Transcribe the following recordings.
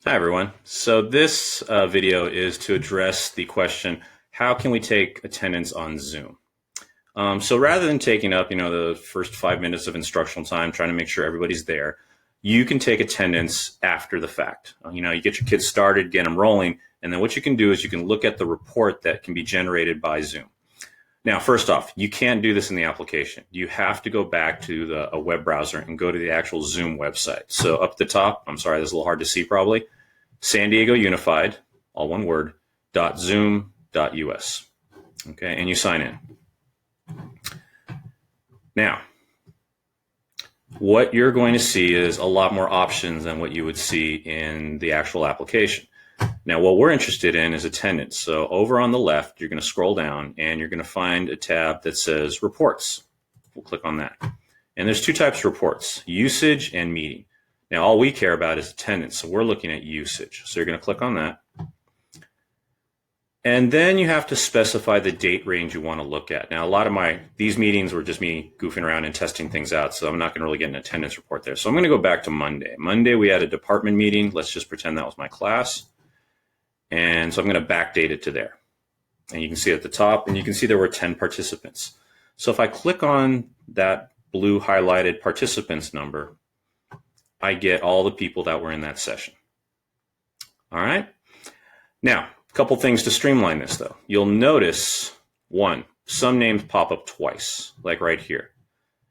Hi, everyone. So this video is to address the question, how can we take attendance on Zoom? So rather than taking up, the first 5 minutes of instructional time, trying to make sure everybody's there, you can take attendance after the fact. You get your kids started, get them rolling, and then what you can do is you can look at the report that can be generated by Zoom. Now, first off, you can't do this in the application. You have to go back to a web browser and go to the actual Zoom website. So up at the top, I'm sorry, this is a little hard to see probably, San Diego Unified, all one word, .zoom.us. Okay, and you sign in. Now, what you're going to see is a lot more options than what you would see in the actual application. Now, what we're interested in is attendance. So over on the left, you're going to scroll down and you're going to find a tab that says Reports. We'll click on that. And there's two types of reports, usage and meeting. Now, all we care about is attendance, so we're looking at usage. So you're going to click on that. And then you have to specify the date range you want to look at. Now, a lot of these meetings were just me goofing around and testing things out, so I'm not going to really get an attendance report there. So I'm going to go back to Monday. Monday, we had a department meeting. Let's just pretend that was my class. And so I'm going to backdate it to there. And you can see at the top, and you can see there were 10 participants. So if I click on that blue highlighted participants number, I get all the people that were in that session. All right. Now, a couple things to streamline this, though. You'll notice, one, some names pop up twice, like right here.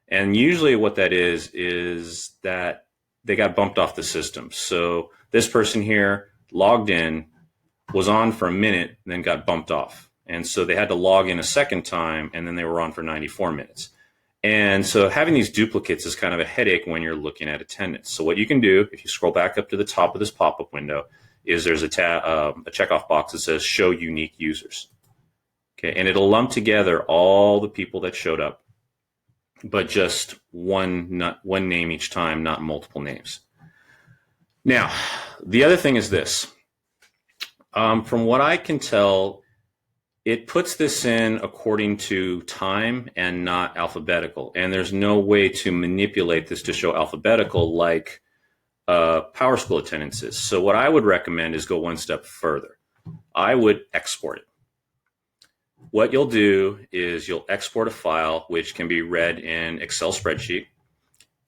And usually what that is that they got bumped off the system. So this person here logged in, was on for a minute, and then got bumped off. And so they had to log in a second time, and then they were on for 94 minutes. And so having these duplicates is kind of a headache when you're looking at attendance. So what you can do, if you scroll back up to the top of this pop-up window, is there's a checkoff box that says Show Unique Users. Okay, and it'll lump together all the people that showed up, but just one name each time, not multiple names. Now, the other thing is this. From what I can tell, it puts this in according to time and not alphabetical. And there's no way to manipulate this to show alphabetical like PowerSchool attendance is. So what I would recommend is go one step further. I would export it. What you'll do is you'll export a file which can be read in Excel spreadsheet.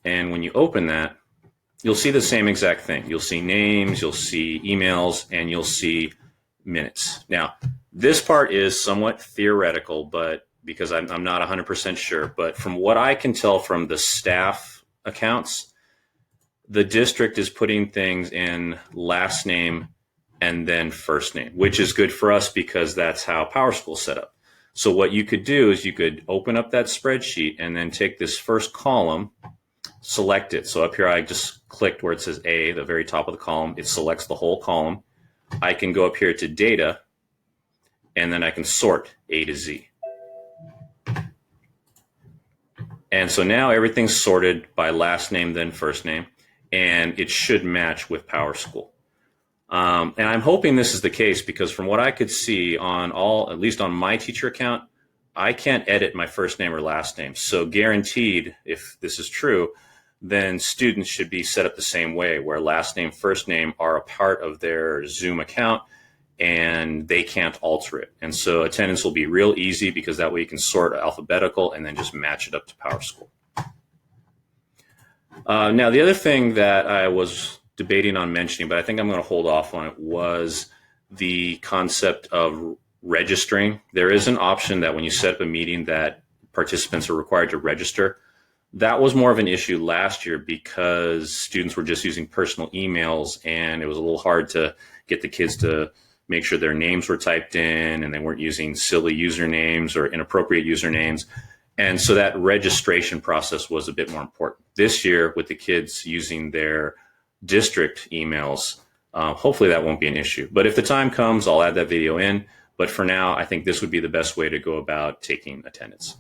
And when you open that, you'll see the same exact thing. You'll see names, you'll see emails, and you'll see minutes. Now, this part is somewhat theoretical, but because I'm not 100% sure, but from what I can tell from the staff accounts, the district is putting things in last name and then first name, which is good for us because that's how PowerSchool is set up. So what you could do is you could open up that spreadsheet and then take this first column, select it. So up here, I just clicked where it says A, the very top of the column. It selects the whole column. I can go up here to data, and then I can sort A to Z. And so now everything's sorted by last name, then first name, and it should match with PowerSchool. And I'm hoping this is the case because from what I could see at least on my teacher account, I can't edit my first name or last name. So guaranteed, if this is true, then students should be set up the same way where last name, first name are a part of their Zoom account and they can't alter it. And so attendance will be real easy because that way you can sort alphabetical and then just match it up to PowerSchool. Now, the other thing that I was debating on mentioning, but I think I'm going to hold off on it, was the concept of registering. There is an option that when you set up a meeting that participants are required to register. That was more of an issue last year because students were just using personal emails and it was a little hard to get the kids to make sure their names were typed in and they weren't using silly usernames or inappropriate usernames. And so that registration process was a bit more important. This year, with the kids using their district emails, hopefully that won't be an issue. But if the time comes, I'll add that video in. But for now, I think this would be the best way to go about taking attendance.